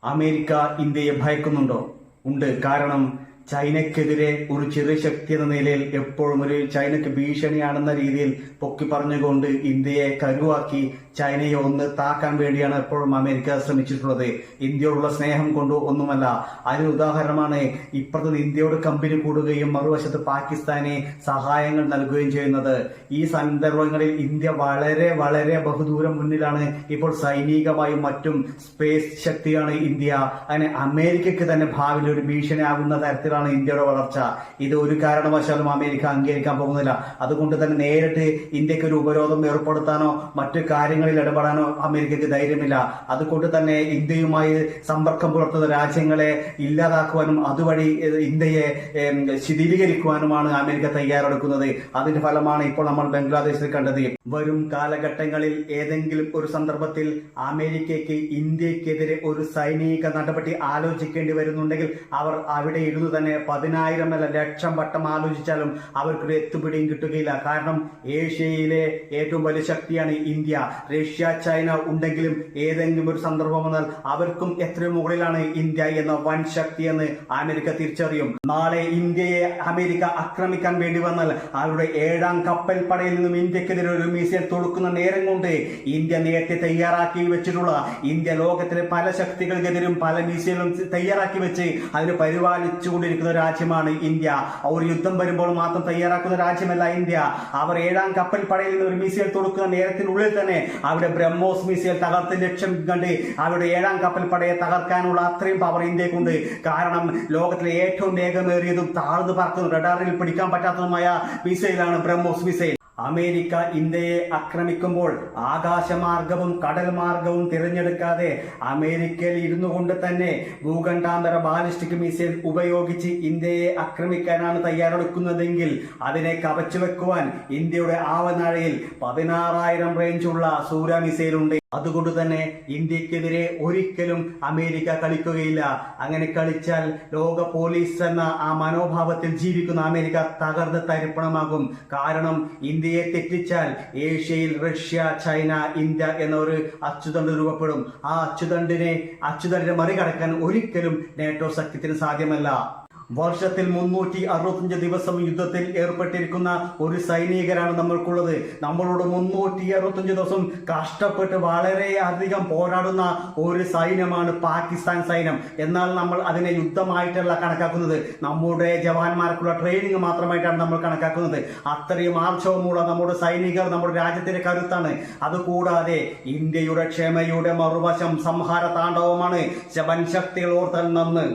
America ഇന്ത്യയെ ഭയക്കുന്നുണ്ടോ? ഉണ്ട്. കാരണം ചൈനയ്ക്കെതിരെ ഒരു ചെറിയ ശക്തി എന്ന നിലയിൽ എപ്പോഴും ഒരു ചൈനയ്ക്ക് ഭീഷണിയാണെന്ന രീതിയിൽ പൊക്കി പറഞ്ഞുകൊണ്ട് ഇന്ത്യയെ കരുവാക്കി ചൈനയെ ഒന്ന് താക്കാൻ വേണ്ടിയാണ് എപ്പോഴും അമേരിക്ക ശ്രമിച്ചിട്ടുള്ളത്. ഇന്ത്യയോടുള്ള സ്നേഹം കൊണ്ട് ഒന്നുമല്ല. അതിന് ഉദാഹരണമാണ് ഇപ്പുറത്ത് ഇന്ത്യയോട് കമ്പനി കൂടുകയും മറുവശത്ത് പാകിസ്ഥാനെ സഹായങ്ങൾ നൽകുകയും ചെയ്യുന്നത്. ഈ സന്ദർഭങ്ങളിൽ ഇന്ത്യ വളരെ വളരെ ബഹുദൂരം മുന്നിലാണ്. ഇപ്പോൾ സൈനികമായും മറ്റും സ്പേസ് ശക്തിയാണ് ഇന്ത്യ. അങ്ങനെ അമേരിക്കയ്ക്ക് തന്നെ ഭാവിയിൽ ഒരു ഭീഷണിയാകുന്ന തരത്തിലാണ് ഇന്ത്യയുടെ വളർച്ച. ഇത് ഒരു കാരണവശാലും അമേരിക്ക അംഗീകരിക്കാൻ പോകുന്നില്ല. അതുകൊണ്ട് തന്നെ നേരിട്ട് ഇന്ത്യക്ക് ഒരു ഉപരോധം ഏർപ്പെടുത്താനോ മറ്റു കാര്യങ്ങളിൽ ഇടപെടാനോ അമേരിക്കയ്ക്ക് ധൈര്യമില്ല. അതുകൊണ്ട് തന്നെ ഇന്ത്യയുമായി സമ്പർക്കം പുലർത്തുന്ന രാജ്യങ്ങളെ ഇല്ലാതാക്കുവാനും അതുവഴി ഇന്ത്യയെ ശിഥിലീകരിക്കുവാനുമാണ് അമേരിക്ക തയ്യാറെടുക്കുന്നത്. അതിന്റെ ഫലമാണ് ഇപ്പോൾ നമ്മൾ ബംഗ്ലാദേശിൽ കണ്ടത്. വരും കാലഘട്ടങ്ങളിൽ ഏതെങ്കിലും ഒരു സന്ദർഭത്തിൽ അമേരിക്കയ്ക്ക് ഇന്ത്യക്കെതിരെ ഒരു സൈനിക നടപടി ആലോചിക്കേണ്ടി വരുന്നുണ്ടെങ്കിൽ അവർ അവിടെ ഇരുന്ന് തന്നെ 10,000 അല്ല ലക്ഷം വട്ടം ആലോചിച്ചാലും അവർക്കൊരു എത്തുപിടിയും കിട്ടുകയില്ല. കാരണം ഏഷ്യയിലെ ഏറ്റവും വലിയ ശക്തിയാണ് ഇന്ത്യ. റഷ്യ, ചൈന ഉണ്ടെങ്കിലും ഏതെങ്കിലും ഒരു സന്ദർഭം വന്നാൽ അവർക്കും എത്രയും മുകളിലാണ് ഇന്ത്യ എന്ന വൻ ശക്തി എന്ന് അമേരിക്ക തിരിച്ചറിയും. നാളെ ഇന്ത്യയെ അമേരിക്ക ആക്രമിക്കാൻ വേണ്ടി വന്നാൽ അവരുടെ 7ാം കപ്പൽ പടയിൽ നിന്നും ഇന്ത്യക്കെതിരെ ഒരു മിസൈൽ തൊടുക്കുന്ന നേരം കൊണ്ട് ഇന്ത്യ നേരത്തെ തയ്യാറാക്കി വെച്ചിട്ടുള്ള ഇന്ത്യ ലോകത്തിലെ പല ശക്തികൾക്കെതിരും പല മിസൈലും തയ്യാറാക്കി വെച്ച് അതിന് പരിപാലിച്ചുകൊണ്ടിരിക്കുന്ന രാജ്യമാണ് ഇന്ത്യ. ഒരു യുദ്ധം വരുമ്പോൾ മാത്രം തയ്യാറാക്കുന്ന രാജ്യമല്ല ഇന്ത്യ. അവർ 7ാം കപ്പൽ പടയിൽ നിന്ന് ഒരു മിസൈൽ തൊടുക്കുന്ന നേരത്തിനുള്ളിൽ തന്നെ അവിടെ ബ്രഹ്മോസ് മിസൈൽ തകർത്ത് ലക്ഷ്യം കണ്ട് അവരുടെ 7ാം കപ്പൽ പടയെ തകർക്കാനുള്ള അത്രയും പവർ ഇന്ത്യക്കുണ്ട്. കാരണം ലോകത്തിലെ ഏറ്റവും വേഗമേറിയതും താഴ്ന്നു പറക്കുന്ന റഡാറിൽ പിടിക്കാൻ പറ്റാത്തതുമായ മിസൈലാണ് ബ്രഹ്മോസ് മിസൈൽ. അമേരിക്ക ഇന്ത്യയെ ആക്രമിക്കുമ്പോൾ ആകാശമാർഗവും കടൽ മാർഗവും തിരഞ്ഞെടുക്കാതെ അമേരിക്കയിൽ ഇരുന്നു കൊണ്ട് തന്നെ ഭൂഖണ്ഡാന്തര ബാലിസ്റ്റിക് മിസൈൽ ഉപയോഗിച്ച് ഇന്ത്യയെ ആക്രമിക്കാനാണ് തയ്യാറെടുക്കുന്നതെങ്കിൽ അതിനെ കവച്ചുവെക്കുവാൻ ഇന്ത്യയുടെ ആവനാഴിയിൽ 16,000 റേഞ്ചുള്ള സൂര്യ മിസൈലുണ്ട്. അതുകൊണ്ട് തന്നെ ഇന്ത്യക്കെതിരെ ഒരിക്കലും അമേരിക്ക കളിക്കുകയില്ല. അങ്ങനെ കളിച്ചാൽ ലോക പോലീസ് എന്ന ആ മനോഭാവത്തിൽ ജീവിക്കുന്ന അമേരിക്ക തകർന്ന് തരിപ്പണമാകും. കാരണം ഇന്ത്യയെ തെറ്റിച്ചാൽ ഏഷ്യയിൽ റഷ്യ, ചൈന, ഇന്ത്യ എന്ന ഒരു അച്ചുതണ്ട് രൂപപ്പെടും. ആ അച്ചുതണ്ടിനെ മറികടക്കാൻ ഒരിക്കലും നേറ്റോ സഖ്യത്തിന് സാധ്യമല്ല. വർഷത്തിൽ 365 ദിവസം യുദ്ധത്തിൽ ഏർപ്പെട്ടിരിക്കുന്ന ഒരു സൈനികരാണ് നമ്മൾക്കുള്ളത്. നമ്മളോട് 365 ദിവസം കഷ്ടപ്പെട്ട് വളരെ അധികം പോരാടുന്ന ഒരു സൈന്യമാണ് പാകിസ്ഥാൻ സൈന്യം. എന്നാൽ നമ്മൾ അതിനെ യുദ്ധമായിട്ടല്ല കണക്കാക്കുന്നത്. നമ്മുടെ ജവാന്മാർക്കുള്ള ട്രെയിനിങ് മാത്രമായിട്ടാണ് നമ്മൾ കണക്കാക്കുന്നത്. അത്രയും ആർജവമുള്ള നമ്മുടെ സൈനികർ നമ്മുടെ രാജ്യത്തിന്റെ കരുത്താണ്. അതുകൂടാതെ ഇന്ത്യയുടെ ക്ഷമയുടെ മറുവശം സംഹാര താണ്ഡവമാണ്. വൻശക്തികൾ ഓർത്താൽ നന്ന്.